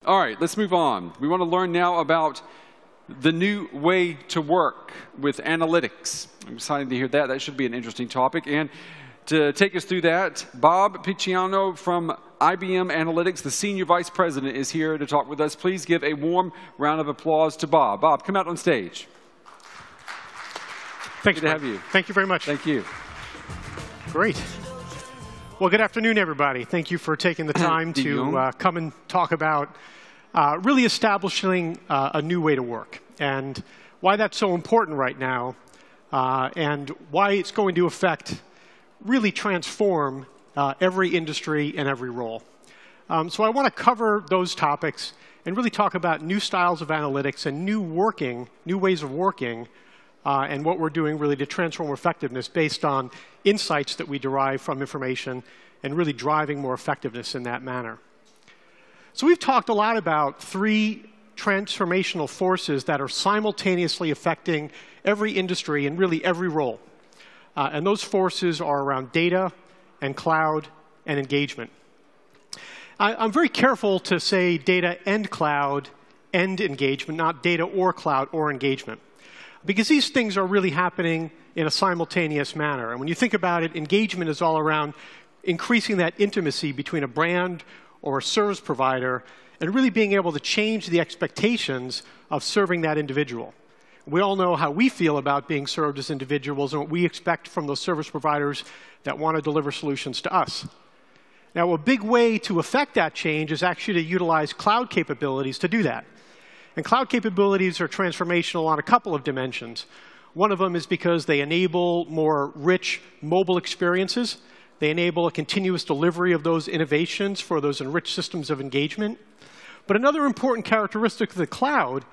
All right, let's move on. We want to learn now about the new way to work with analytics. I'm excited to hear that. That should be an interesting topic. And to take us through that, Bob Picciano from IBM Analytics, the Senior Vice President, is here to talk with us. Please give a warm round of applause to Bob. Bob, come out on stage. Thanks, good to have you. Thank you very much. Thank you. Great. Well, good afternoon, everybody. Thank you for taking the time to come and talk about really establishing a new way to work and why that's so important right now and why it's going to affect, really transform every industry and every role. So I want to cover those topics and really talk about new styles of analytics and new ways of working and what we're doing really to transform effectiveness based on insights that we derive from information and really driving more effectiveness in that manner. So we've talked a lot about three transformational forces that are simultaneously affecting every industry and really every role. And those forces are around data and cloud and engagement. I'm very careful to say data and cloud and engagement, not data or cloud or engagement, because these things are really happening in a simultaneous manner. And when you think about it, engagement is all around increasing that intimacy between a brand or a service provider and really being able to change the expectations of serving that individual. We all know how we feel about being served as individuals and what we expect from those service providers that want to deliver solutions to us. Now, a big way to affect that change is actually to utilize cloud capabilities to do that. And cloud capabilities are transformational on a couple of dimensions. One of them is because they enable more rich mobile experiences. They enable a continuous delivery of those innovations for those enriched systems of engagement. But another important characteristic of the cloud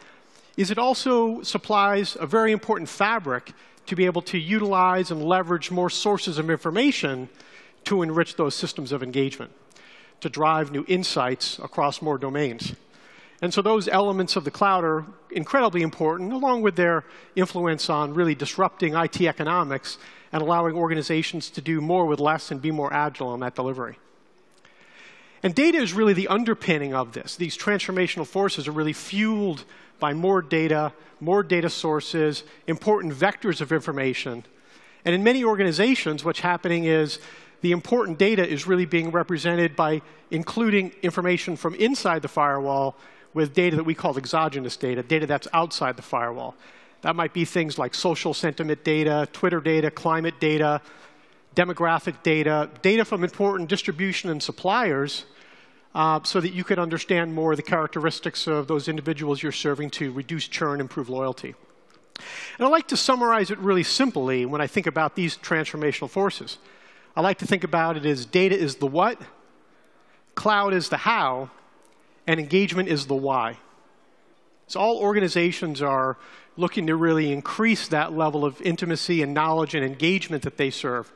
is it also supplies a very important fabric to be able to utilize and leverage more sources of information to enrich those systems of engagement, to drive new insights across more domains. And so those elements of the cloud are incredibly important, along with their influence on really disrupting IT economics and allowing organizations to do more with less and be more agile in that delivery. And data is really the underpinning of this. These transformational forces are really fueled by more data sources, important vectors of information. And in many organizations, what's happening is the important data is really being represented by including information from inside the firewall with data that we call exogenous data, data that's outside the firewall. That might be things like social sentiment data, Twitter data, climate data, demographic data, data from important distribution and suppliers, so that you can understand more of the characteristics of those individuals you're serving to reduce churn, improve loyalty. And I like to summarize it really simply when I think about these transformational forces. I like to think about it as data is the what, cloud is the how, and engagement is the why. So all organizations are looking to really increase that level of intimacy and knowledge and engagement that they serve.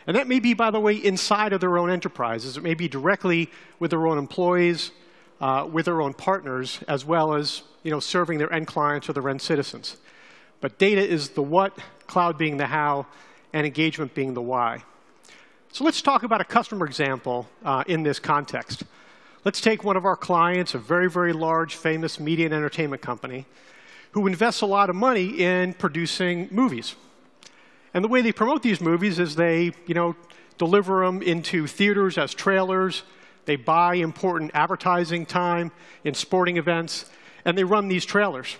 And that may be, by the way, inside of their own enterprises. It may be directly with their own employees, with their own partners, as well as serving their end clients or their end citizens. But data is the what, cloud being the how, and engagement being the why. So let's talk about a customer example in this context. Let's take one of our clients, a very, very large, famous media and entertainment company, who invests a lot of money in producing movies. And the way they promote these movies is they, deliver them into theaters as trailers. They buy important advertising time in sporting events, and they run these trailers.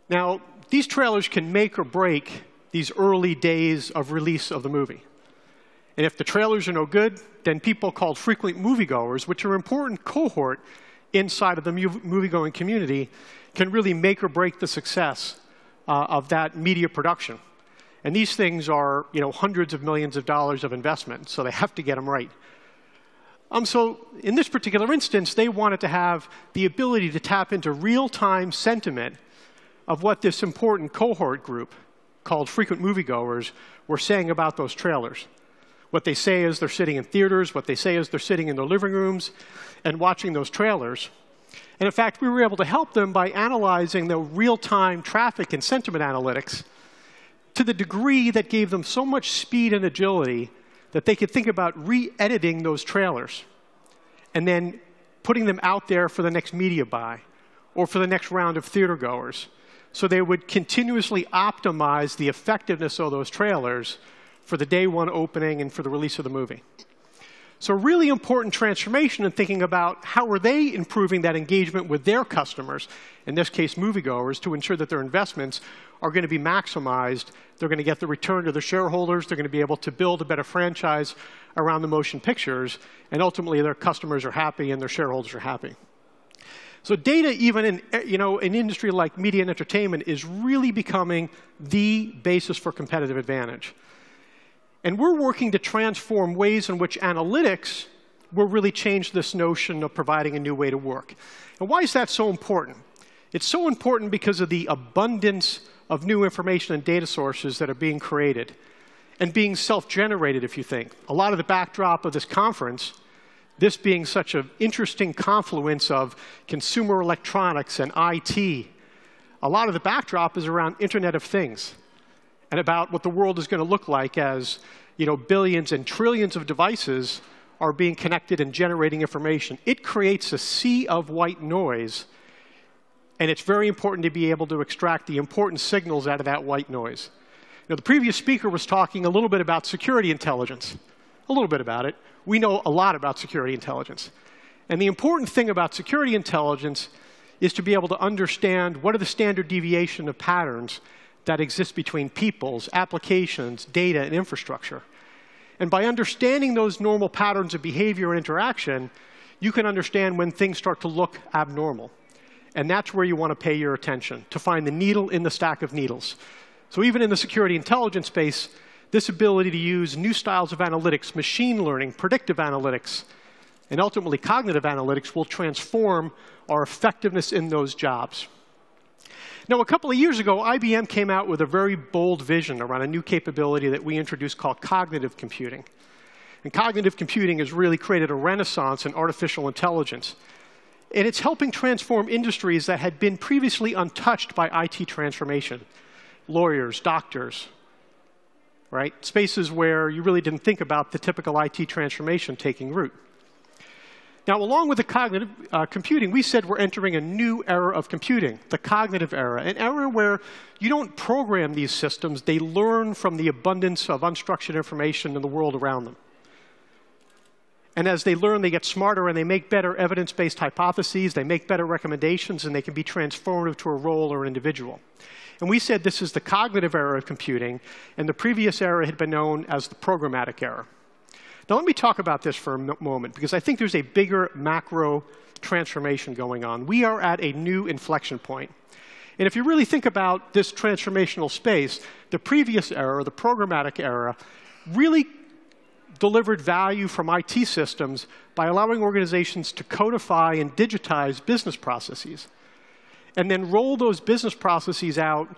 Now, these trailers can make or break these early days of release of the movie. And if the trailers are no good, then people called frequent moviegoers, which are an important cohort inside of the moviegoing community, can really make or break the success of that media production. And these things are, hundreds of millions of dollars of investment, so they have to get them right. So in this particular instance, they wanted to have the ability to tap into real-time sentiment of what this important cohort group, called frequent moviegoers, were saying about those trailers. What they say is they're sitting in theaters, what they say is they're sitting in their living rooms and watching those trailers. And in fact, we were able to help them by analyzing the real-time traffic and sentiment analytics to the degree that gave them so much speed and agility that they could think about re-editing those trailers and then putting them out there for the next media buy or for the next round of theater goers. So they would continuously optimize the effectiveness of those trailers for the day one opening and for the release of the movie. So a really important transformation in thinking about how are they improving that engagement with their customers, in this case moviegoers, to ensure that their investments are going to be maximized. They're going to get the return to their shareholders. They're going to be able to build a better franchise around the motion pictures. And ultimately, their customers are happy and their shareholders are happy. So data, even in an industry like media and entertainment, is really becoming the basis for competitive advantage. And we're working to transform ways in which analytics will really change this notion of providing a new way to work. And why is that so important? It's so important because of the abundance of new information and data sources that are being created and being self-generated, if you think. A lot of the backdrop of this conference, this being such an interesting confluence of consumer electronics and IT, a lot of the backdrop is around Internet of Things and about what the world is going to look like as billions and trillions of devices are being connected and generating information. It creates a sea of white noise, and it's very important to be able to extract the important signals out of that white noise. The previous speaker was talking a little bit about security intelligence, a little bit about it. We know a lot about security intelligence. And the important thing about security intelligence is to be able to understand what are the standard deviation of patterns that exist between peoples, applications, data, and infrastructure. And by understanding those normal patterns of behavior and interaction, you can understand when things start to look abnormal. And that's where you want to pay your attention, to find the needle in the stack of needles. So even in the security intelligence space, this ability to use new styles of analytics, machine learning, predictive analytics, and ultimately cognitive analytics will transform our effectiveness in those jobs. Now, a couple of years ago, IBM came out with a very bold vision around a new capability that we introduced called cognitive computing. And cognitive computing has really created a renaissance in artificial intelligence. And it's helping transform industries that had been previously untouched by IT transformation. Lawyers, doctors, right? Spaces where you really didn't think about the typical IT transformation taking root. Now, along with the cognitive computing, we said we're entering a new era of computing, the cognitive era, an era where you don't program these systems. They learn from the abundance of unstructured information in the world around them. And as they learn, they get smarter and they make better evidence-based hypotheses, they make better recommendations, and they can be transformative to a role or an individual. And we said this is the cognitive era of computing, and the previous era had been known as the programmatic era. Now, let me talk about this for a moment, because I think there's a bigger macro transformation going on. We are at a new inflection point. And if you really think about this transformational space, the previous era, the programmatic era, really delivered value from IT systems by allowing organizations to codify and digitize business processes, and then roll those business processes out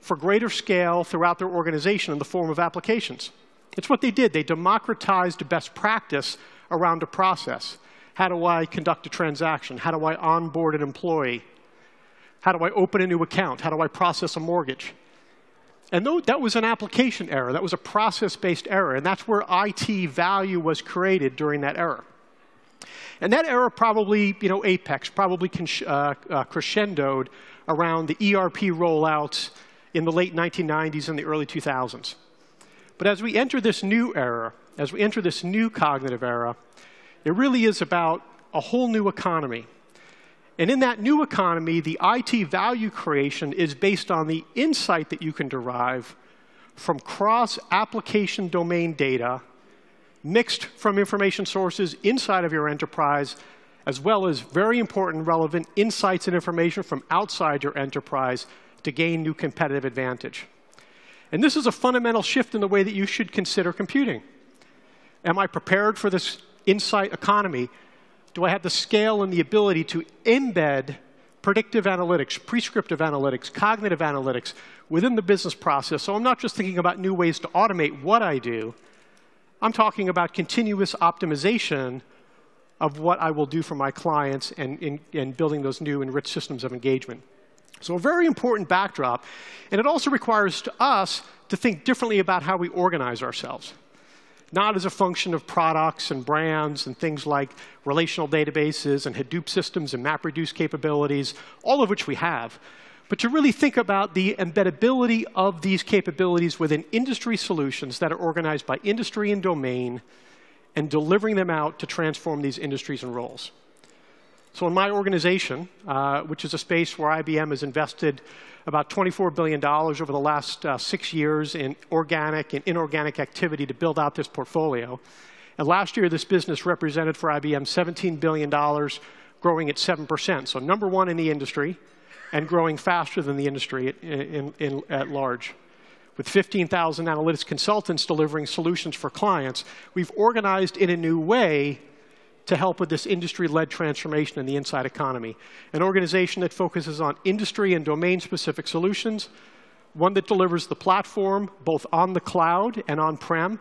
for greater scale throughout their organization in the form of applications. It's what they did. They democratized best practice around a process. How do I conduct a transaction? How do I onboard an employee? How do I open a new account? How do I process a mortgage? And that was an application era. That was a process-based era. And that's where IT value was created during that era. And that era probably, apex, probably crescendoed around the ERP rollouts in the late 1990s and the early 2000s. But as we enter this new era, as we enter this new cognitive era, it really is about a whole new economy. And in that new economy, the IT value creation is based on the insight that you can derive from cross-application domain data mixed from information sources inside of your enterprise, as well as very important, relevant insights and information from outside your enterprise to gain new competitive advantage. And this is a fundamental shift in the way that you should consider computing. Am I prepared for this insight economy? Do I have the scale and the ability to embed predictive analytics, prescriptive analytics, cognitive analytics within the business process? So I'm not just thinking about new ways to automate what I do. I'm talking about continuous optimization of what I will do for my clients and building those new and rich systems of engagement. So a very important backdrop. And it also requires us to think differently about how we organize ourselves. not as a function of products and brands and things like relational databases and Hadoop systems and MapReduce capabilities, all of which we have, but to really think about the embeddability of these capabilities within industry solutions that are organized by industry and domain and delivering them out to transform these industries and roles. So in my organization, which is a space where IBM has invested about $24 billion over the last 6 years in organic and inorganic activity to build out this portfolio. And last year, this business represented for IBM $17 billion, growing at 7%. So number one in the industry and growing faster than the industry at large. With 15,000 analytics consultants delivering solutions for clients, we've organized in a new way to help with this industry-led transformation in the inside economy. An organization that focuses on industry and domain-specific solutions, one that delivers the platform both on the cloud and on-prem,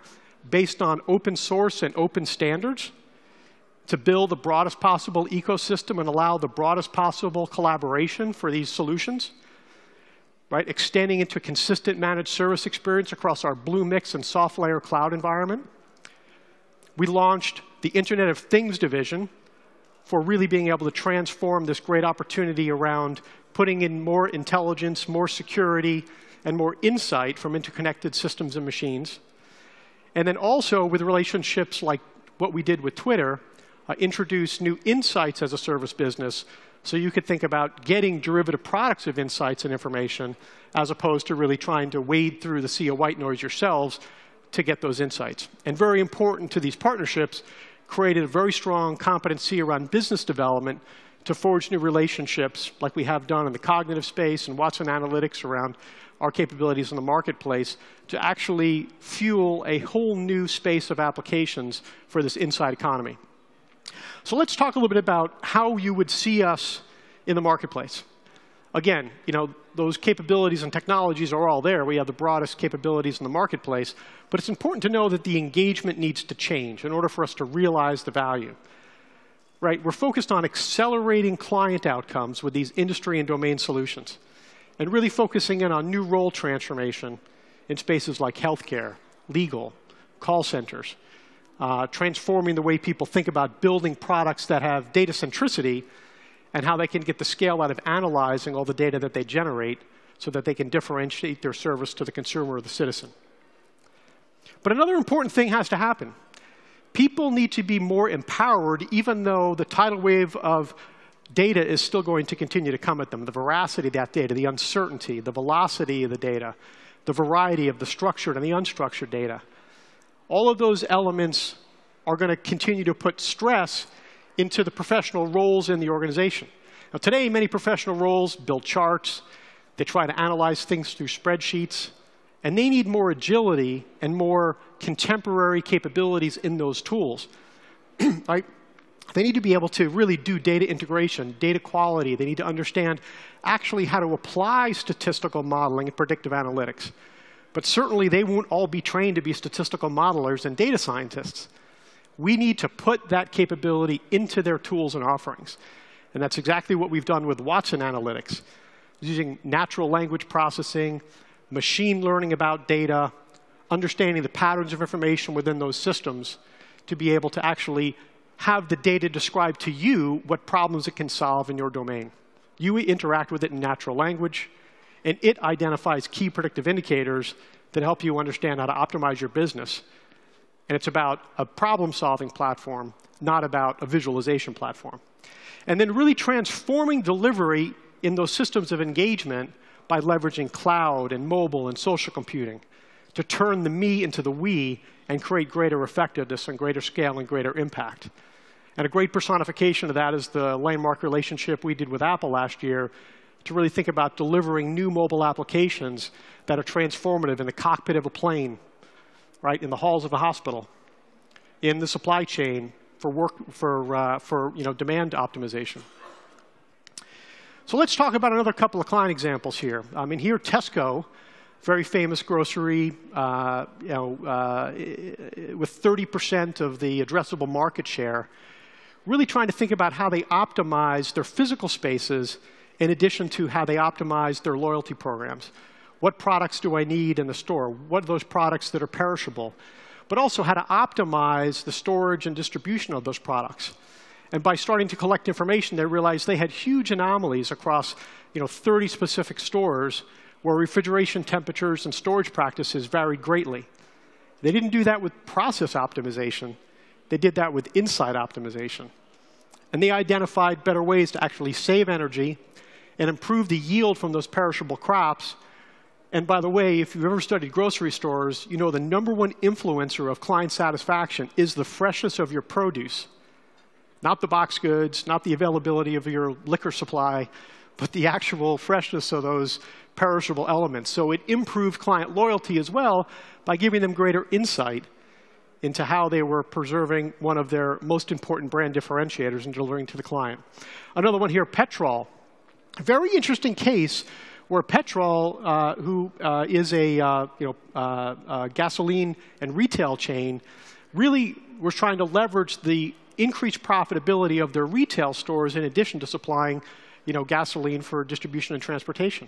based on open source and open standards, to build the broadest possible ecosystem and allow the broadest possible collaboration for these solutions, right? Extending into a consistent managed service experience across our Bluemix and SoftLayer cloud environment. We launched the Internet of Things division for really being able to transform this great opportunity around putting in more intelligence, more security, and more insight from interconnected systems and machines. And then also with relationships like what we did with Twitter, introduce new insights as a service business so you could think about getting derivative products of insights and information as opposed to really trying to wade through the sea of white noise yourselves to get those insights. And very important to these partnerships, created a very strong competency around business development to forge new relationships like we have done in the cognitive space and Watson Analytics around our capabilities in the marketplace to actually fuel a whole new space of applications for this inside economy. So let's talk a little bit about how you would see us in the marketplace. Again, you know, those capabilities and technologies are all there. We have the broadest capabilities in the marketplace. But it's important to know that the engagement needs to change in order for us to realize the value. Right? We're focused on accelerating client outcomes with these industry and domain solutions and really focusing in on new role transformation in spaces like healthcare, legal, call centers, transforming the way people think about building products that have data centricity and how they can get the scale out of analyzing all the data that they generate so that they can differentiate their service to the consumer or the citizen. But another important thing has to happen. People need to be more empowered even though the tidal wave of data is still going to continue to come at them. The veracity of that data, the uncertainty, the velocity of the data, the variety of the structured and the unstructured data. All of those elements are going to continue to put stress into the professional roles in the organization. Now, today, many professional roles build charts. They try to analyze things through spreadsheets. And they need more agility and more contemporary capabilities in those tools. Right? They need to be able to really do data integration, data quality. They need to understand actually how to apply statistical modeling and predictive analytics. But certainly, they won't all be trained to be statistical modelers and data scientists. We need to put that capability into their tools and offerings. And that's exactly what we've done with Watson Analytics, using natural language processing, machine learning about data, understanding the patterns of information within those systems to be able to actually have the data describe to you what problems it can solve in your domain. You interact with it in natural language, and it identifies key predictive indicators that help you understand how to optimize your business. And it's about a problem-solving platform, not about a visualization platform. And then really transforming delivery in those systems of engagement by leveraging cloud and mobile and social computing to turn the me into the we and create greater effectiveness and greater scale and greater impact. And a great personification of that is the landmark relationship we did with Apple last year to really think about delivering new mobile applications that are transformative in the cockpit of a plane, right, in the halls of a hospital, in the supply chain for demand optimization. So let's talk about another couple of client examples here. I mean, here Tesco, very famous grocery, with 30% of the addressable market share, really trying to think about how they optimize their physical spaces in addition to how they optimize their loyalty programs. What products do I need in the store? What are those products that are perishable? but also how to optimize the storage and distribution of those products. And by starting to collect information, they realized they had huge anomalies across 30 specific stores where refrigeration temperatures and storage practices varied greatly. They didn't do that with process optimization. They did that with insight optimization. And they identified better ways to actually save energy and improve the yield from those perishable crops. And by the way, if you've ever studied grocery stores, you know the #1 influencer of client satisfaction is the freshness of your produce. Not the box goods, not the availability of your liquor supply, but the actual freshness of those perishable elements. So it improved client loyalty as well by giving them greater insight into how they were preserving one of their most important brand differentiators and delivering to the client. Another one here, Petrol. A very interesting case where Petrol, who is a gasoline and retail chain, really was trying to leverage the increased profitability of their retail stores in addition to supplying gasoline for distribution and transportation.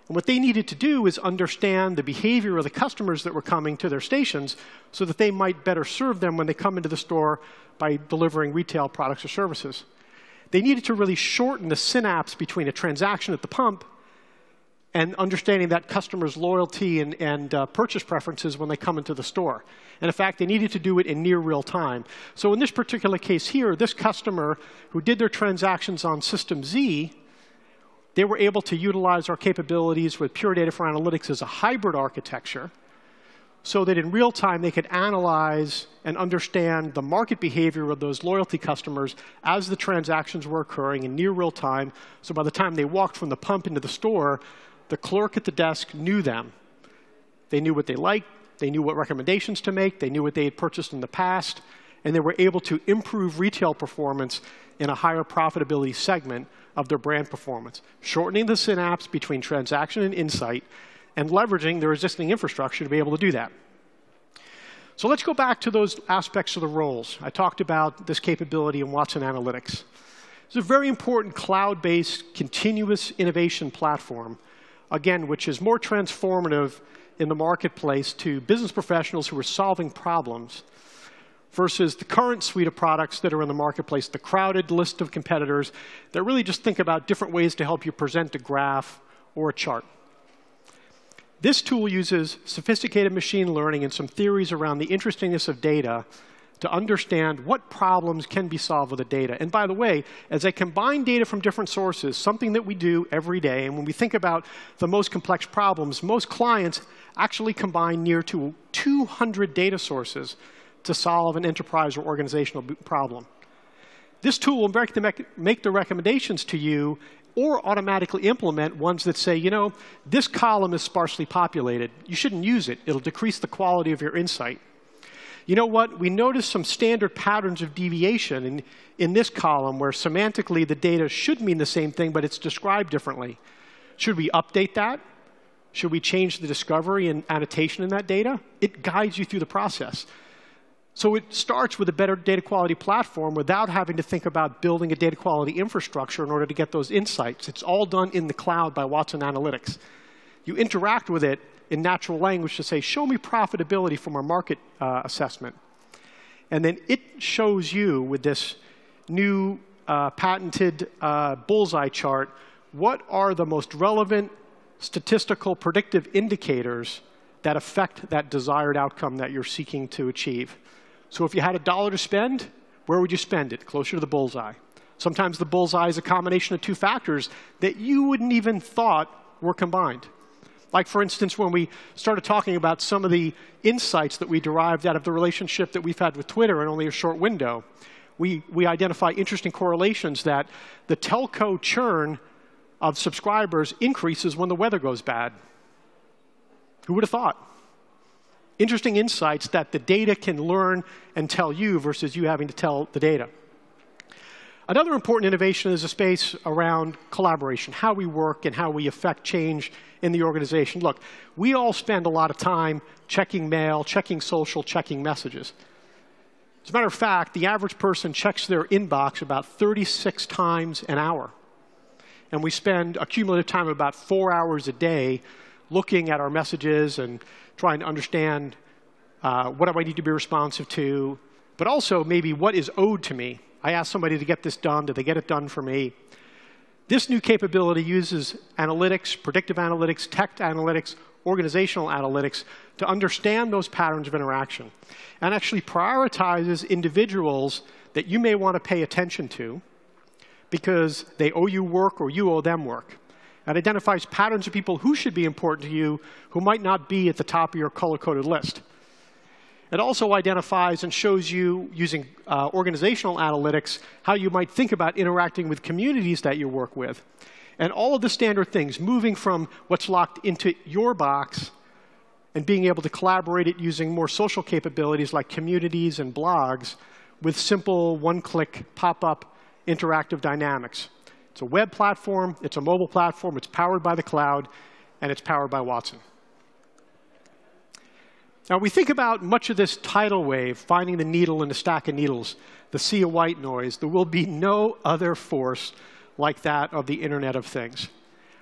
And what they needed to do is understand the behavior of the customers that were coming to their stations so that they might better serve them when they come into the store by delivering retail products or services. They needed to really shorten the synapse between a transaction at the pump and understanding that customer's loyalty and purchase preferences when they come into the store. And in fact, they needed to do it in near real time. So in this particular case here, this customer who did their transactions on System Z, they were able to utilize our capabilities with Pure Data for Analytics as a hybrid architecture so that in real time they could analyze and understand the market behavior of those loyalty customers as the transactions were occurring in near real time. So by the time they walked from the pump into the store, the clerk at the desk knew them. They knew what they liked. They knew what recommendations to make. They knew what they had purchased in the past. And they were able to improve retail performance in a higher profitability segment of their brand performance, shortening the synapse between transaction and insight, and leveraging their existing infrastructure to be able to do that. So let's go back to those aspects of the roles. I talked about this capability in Watson Analytics. It's a very important cloud-based continuous innovation platform, again, which is more transformative in the marketplace to business professionals who are solving problems versus the current suite of products that are in the marketplace, the crowded list of competitors that really just think about different ways to help you present a graph or a chart. This tool uses sophisticated machine learning and some theories around the interestingness of data to understand what problems can be solved with the data. And by the way, as I combine data from different sources, something that we do every day, and when we think about the most complex problems, most clients actually combine near to 200 data sources to solve an enterprise or organizational problem. This tool will make the recommendations to you or automatically implement ones that say, this column is sparsely populated. You shouldn't use it. It'll decrease the quality of your insight. You know what? We noticed some standard patterns of deviation in this column where semantically the data should mean the same thing, but it's described differently. Should we update that? Should we change the discovery and annotation in that data? It guides you through the process. So it starts with a better data quality platform without having to think about building a data quality infrastructure in order to get those insights. It's all done in the cloud by Watson Analytics. You interact with it in natural language to say, show me profitability from our market assessment. And then it shows you with this new patented bullseye chart, what are the most relevant statistical predictive indicators that affect that desired outcome that you're seeking to achieve. So if you had $1 to spend, where would you spend it? Closer to the bullseye. Sometimes the bullseye is a combination of two factors that you wouldn't even thought were combined. Like, for instance, when we started talking about some of the insights that we derived out of the relationship that we've had with Twitter in only a short window, we identify interesting correlations that the telco churn of subscribers increases when the weather goes bad. Who would have thought? Interesting insights that the data can learn and tell you versus you having to tell the data. Another important innovation is a space around collaboration, how we work and how we affect change in the organization. Look, we all spend a lot of time checking mail, checking social, checking messages. As a matter of fact, the average person checks their inbox about 36 times an hour. And we spend a cumulative time of about 4 hours a day looking at our messages and trying to understand what do I need to be responsive to, but also maybe what is owed to me. I ask somebody to get this done. Do they get it done for me? This new capability uses analytics, predictive analytics, tech analytics, organizational analytics to understand those patterns of interaction and actually prioritizes individuals that you may want to pay attention to because they owe you work or you owe them work. It identifies patterns of people who should be important to you who might not be at the top of your color-coded list. It also identifies and shows you, using organizational analytics, how you might think about interacting with communities that you work with. And all of the standard things, moving from what's locked into your box and being able to collaborate it using more social capabilities like communities and blogs with simple one-click pop-up interactive dynamics. It's a web platform, it's a mobile platform, it's powered by the cloud, and it's powered by Watson. Now, we think about much of this tidal wave, finding the needle in a stack of needles, the sea of white noise. There will be no other force like that of the Internet of Things.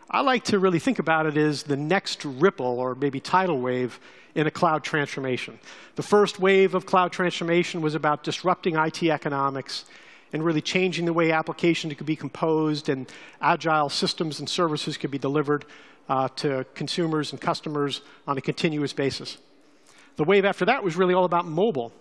I like to really think about it as the next ripple, or maybe tidal wave, in a cloud transformation. The first wave of cloud transformation was about disrupting IT economics and really changing the way applications could be composed and agile systems and services could be delivered to consumers and customers on a continuous basis. The wave after that was really all about mobile.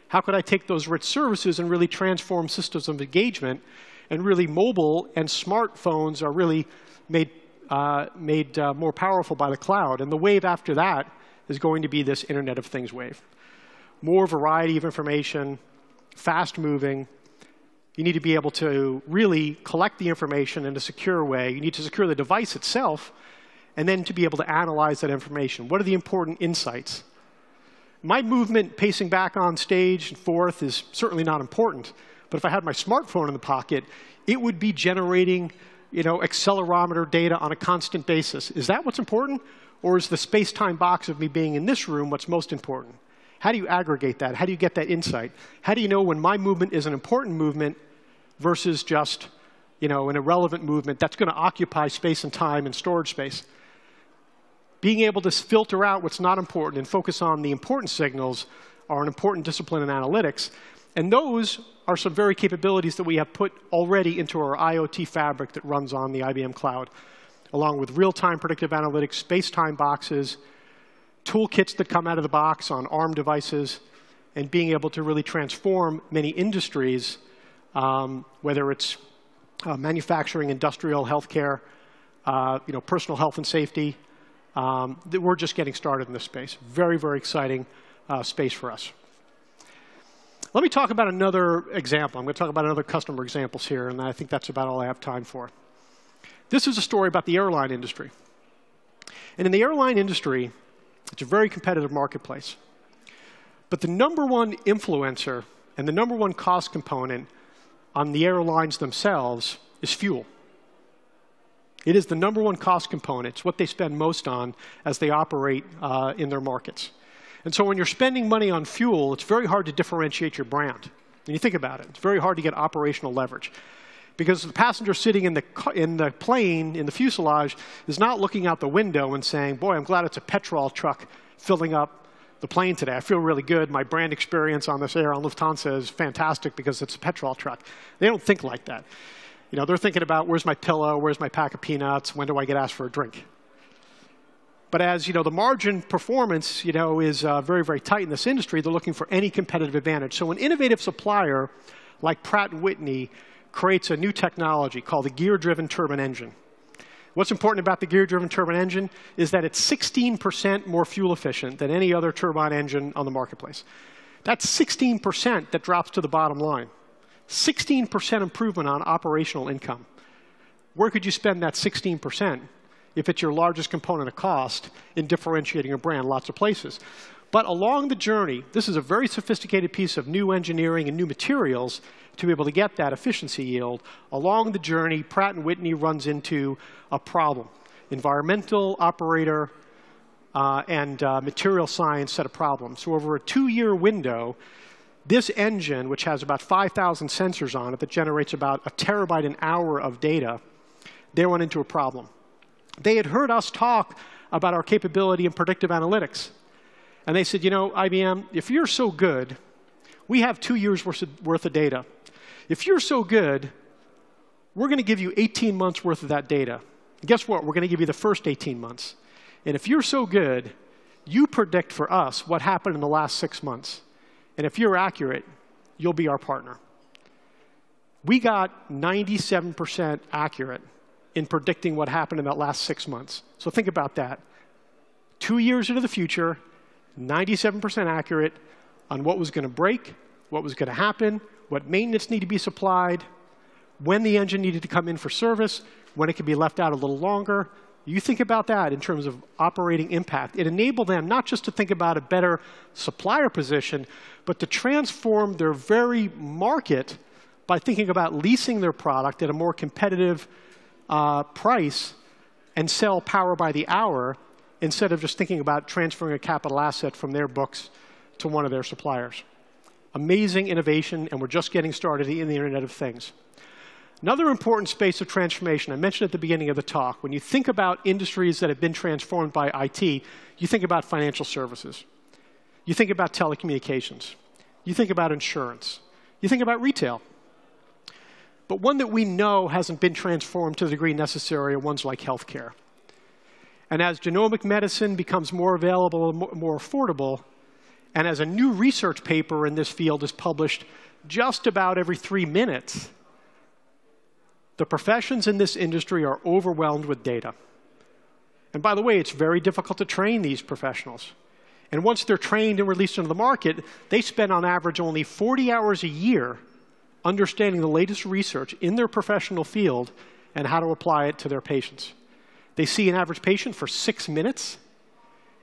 How could I take those rich services and really transform systems of engagement? And really mobile and smartphones are really made more powerful by the cloud. And the wave after that is going to be this Internet of Things wave. More variety of information, fast moving. You need to be able to really collect the information in a secure way. You need to secure the device itself, and then to be able to analyze that information. What are the important insights? My movement pacing back on stage and forth is certainly not important. But if I had my smartphone in the pocket, it would be generating, accelerometer data on a constant basis. Is that what's important? Or is the space-time box of me being in this room what's most important? How do you aggregate that? How do you get that insight? How do you know when my movement is an important movement versus just, an irrelevant movement that's going to occupy space and time and storage space? Being able to filter out what's not important and focus on the important signals are an important discipline in analytics. And those are some very capabilities that we have put already into our IoT fabric that runs on the IBM cloud, along with real-time predictive analytics, space-time boxes, toolkits that come out of the box on ARM devices, and being able to really transform many industries, whether it's manufacturing, industrial, healthcare, personal health and safety. We're just getting started in this space. Very, very exciting space for us. Let me talk about another example. I'm going to talk about another customer examples here, and I think that's about all I have time for. This is a story about the airline industry. And in the airline industry, it's a very competitive marketplace. But the #1 influencer and the #1 cost component on the airlines themselves is fuel. It is the #1 cost component. It's what they spend most on as they operate in their markets. And so when you're spending money on fuel, it's very hard to differentiate your brand. When you think about it, it's very hard to get operational leverage. Because the passenger sitting in the plane, in the fuselage, is not looking out the window and saying, boy, I'm glad it's a petrol truck filling up the plane today. I feel really good. My brand experience on this air on Lufthansa is fantastic because it's a petrol truck. They don't think like that. They're thinking about, where's my pillow? Where's my pack of peanuts? When do I get asked for a drink? But as the margin performance is very, very tight in this industry, they're looking for any competitive advantage. So an innovative supplier like Pratt & Whitney creates a new technology called the gear-driven turbine engine. What's important about the gear-driven turbine engine is that it's 16% more fuel efficient than any other turbine engine on the marketplace. That's 16% that drops to the bottom line. 16% improvement on operational income. Where could you spend that 16%? If it's your largest component of cost in differentiating your brand, lots of places. But along the journey, this is a very sophisticated piece of new engineering and new materials to be able to get that efficiency yield. Along the journey, Pratt & Whitney runs into a problem. Environmental, operator, and material science set of problems. So over a 2-year window, this engine, which has about 5,000 sensors on it that generates about 1 terabyte an hour of data, they run into a problem. They had heard us talk about our capability in predictive analytics. And they said, you know, IBM, if you're so good, we have 2 years worth of data. If you're so good, we're going to give you 18 months worth of that data. And guess what? We're going to give you the first 18 months. And if you're so good, you predict for us what happened in the last 6 months. And if you're accurate, you'll be our partner. We got 97% accurate in predicting what happened in that last 6 months. So think about that. 2 years into the future, 97% accurate on what was going to break, what was going to happen, what maintenance needed to be supplied, when the engine needed to come in for service, when it could be left out a little longer. You think about that in terms of operating impact. It enabled them not just to think about a better supplier position, but to transform their very market by thinking about leasing their product at a more competitive price and sell power by the hour instead of just thinking about transferring a capital asset from their books to one of their suppliers. Amazing innovation, and we're just getting started in the Internet of Things. Another important space of transformation, I mentioned at the beginning of the talk, when you think about industries that have been transformed by IT, you think about financial services. You think about telecommunications. You think about insurance. You think about retail. But one that we know hasn't been transformed to the degree necessary are ones like healthcare. And as genomic medicine becomes more available and more affordable, and as a new research paper in this field is published just about every 3 minutes, the professions in this industry are overwhelmed with data. And by the way, it's very difficult to train these professionals. And once they're trained and released into the market, they spend on average only 40 hours a year understanding the latest research in their professional field and how to apply it to their patients. They see an average patient for 6 minutes.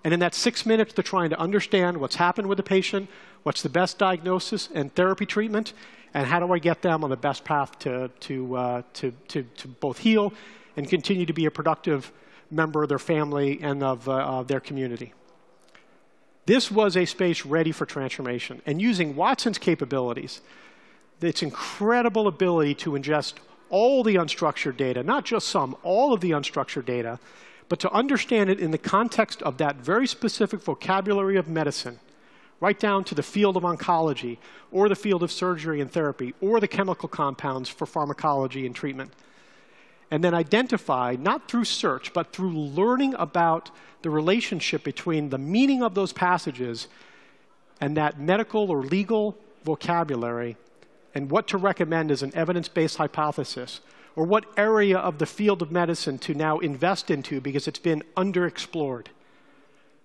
And in that 6 minutes, they're trying to understand what's happened with the patient, what's the best diagnosis and therapy treatment, and how do I get them on the best path to both heal and continue to be a productive member of their family and of their community. This was a space ready for transformation. And using Watson's capabilities, its incredible ability to ingest all the unstructured data, not just some, all of the unstructured data, but to understand it in the context of that very specific vocabulary of medicine, right down to the field of oncology, or the field of surgery and therapy, or the chemical compounds for pharmacology and treatment. And then identify, not through search, but through learning about the relationship between the meaning of those passages and that medical or legal vocabulary, and what to recommend as an evidence-based hypothesis, or what area of the field of medicine to now invest into because it's been underexplored.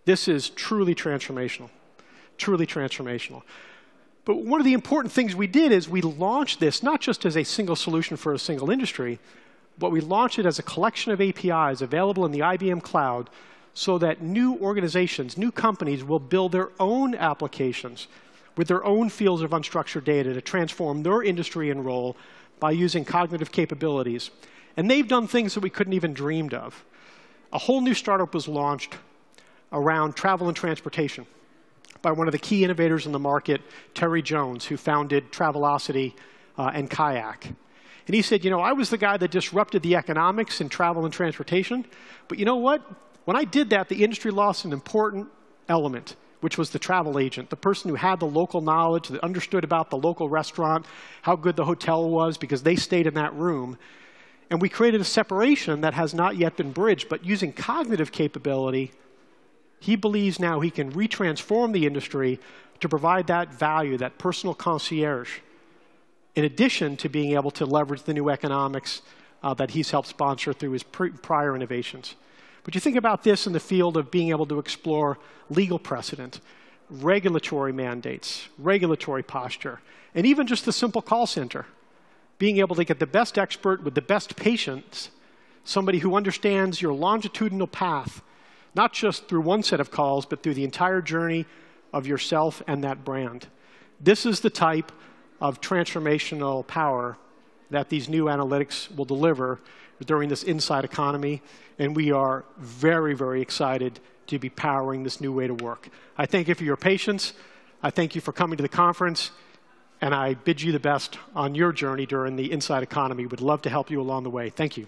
This is truly transformational, truly transformational. But one of the important things we did is we launched this not just as a single solution for a single industry, but we launched it as a collection of APIs available in the IBM cloud so that new organizations, new companies will build their own applications with their own fields of unstructured data to transform their industry and role by using cognitive capabilities. And they've done things that we couldn't even dreamed of. A whole new startup was launched around travel and transportation by one of the key innovators in the market, Terry Jones, who founded Travelocity and Kayak. And he said, you know, I was the guy that disrupted the economics in travel and transportation, but you know what? When I did that, the industry lost an important element, which was the travel agent, the person who had the local knowledge, that understood about the local restaurant, how good the hotel was, because they stayed in that room. And we created a separation that has not yet been bridged, but using cognitive capability, he believes now he can retransform the industry to provide that value, that personal concierge, in addition to being able to leverage the new economics that he's helped sponsor through his prior innovations. But you think about this in the field of being able to explore legal precedent, regulatory mandates, regulatory posture, and even just the simple call center. Being able to get the best expert with the best patients, somebody who understands your longitudinal path, not just through one set of calls, but through the entire journey of yourself and that brand. This is the type of transformational power that these new analytics will deliver during this inside economy, and we are very, very excited to be powering this new way to work. I thank you for your patience. I thank you for coming to the conference, and I bid you the best on your journey during the inside economy. We'd love to help you along the way. Thank you.